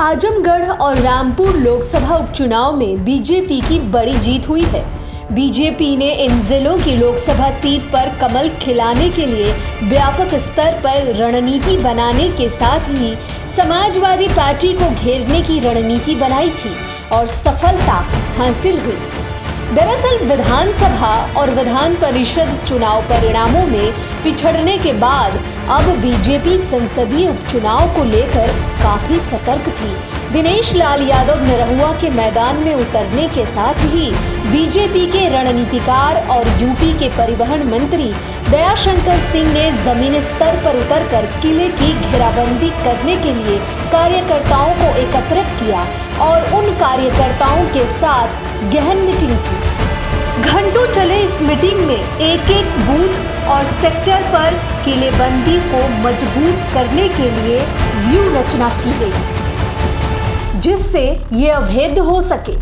आजमगढ़ और रामपुर लोकसभा उपचुनाव में बीजेपी की बड़ी जीत हुई है। बीजेपी ने इन जिलों की लोकसभा सीट पर कमल खिलाने के लिए व्यापक स्तर पर रणनीति बनाने के साथ ही समाजवादी पार्टी को घेरने की रणनीति बनाई थी और सफलता हासिल हुई। दरअसल विधानसभा और विधान परिषद चुनाव परिणामों में पिछड़ने के बाद अब बीजेपी संसदीय उपचुनाव को लेकर काफी सतर्क थी। दिनेश लाल यादव निरहुआ के मैदान में उतरने के साथ ही बीजेपी के रणनीतिकार और यूपी के परिवहन मंत्री दयाशंकर सिंह ने जमीनी स्तर पर उतरकर किले की घेराबंदी करने के लिए कार्यकर्ताओं को एकत्रित किया और उन कार्यकर्ताओं के साथ गहन मीटिंग की। घंटों चले इस मीटिंग में एक एक बूथ और सेक्टर पर किलेबंदी को मजबूत करने के लिए व्यू रचना की गई, जिससे ये अभेद्य हो सके।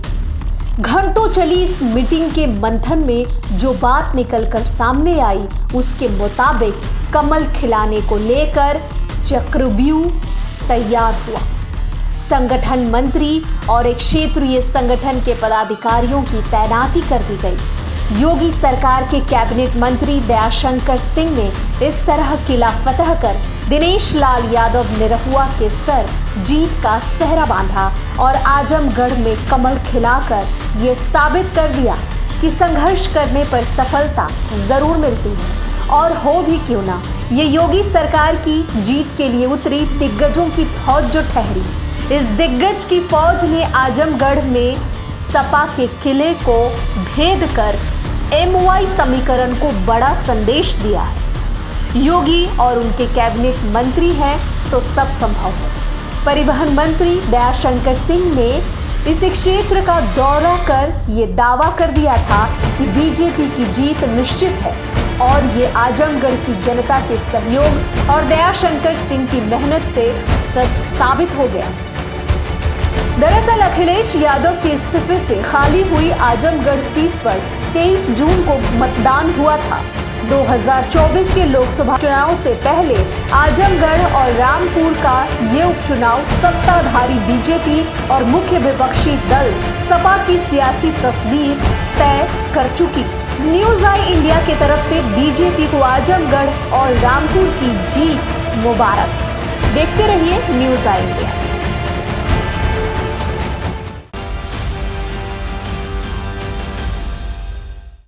घंटों चली इस मीटिंग के मंथन में जो बात निकलकर सामने आई, उसके मुताबिक कमल खिलाने को लेकर चक्रव्यूह तैयार हुआ। संगठन मंत्री और एक क्षेत्रीय संगठन के पदाधिकारियों की तैनाती कर दी गई। योगी सरकार के कैबिनेट मंत्री दयाशंकर सिंह ने इस तरह किला फतह कर दिनेश लाल यादव निरहुआ के सर जीत का सेहरा बांधा और आजमगढ़ में कमल खिलाकर ये साबित कर दिया कि संघर्ष करने पर सफलता जरूर मिलती है। और हो भी क्यों ना, ये योगी सरकार की जीत के लिए उतरी दिग्गजों की फौज जो ठहरी। इस दिग्गज की फौज ने आजमगढ़ में सपा के किले को भेद कर MOI समीकरण को बड़ा संदेश दिया है। योगी और उनके कैबिनेट मंत्री हैं तो सब संभव है। परिवहन मंत्री दयाशंकर सिंह ने इस क्षेत्र का दौरा कर ये दावा कर दिया था कि बीजेपी की जीत निश्चित है और ये आजमगढ़ की जनता के सहयोग और दयाशंकर सिंह की मेहनत से सच साबित हो गया। दरअसल अखिलेश यादव के इस्तीफे से खाली हुई आजमगढ़ सीट पर 23 जून को मतदान हुआ था। 2024 के लोकसभा चुनाव से पहले आजमगढ़ और रामपुर का ये उपचुनाव सत्ताधारी बीजेपी और मुख्य विपक्षी दल सपा की सियासी तस्वीर तय कर चुकी। न्यूज़ आई इंडिया की तरफ से बीजेपी को आजमगढ़ और रामपुर की जीत मुबारक। देखते रहिए न्यूज़ आई इंडिया।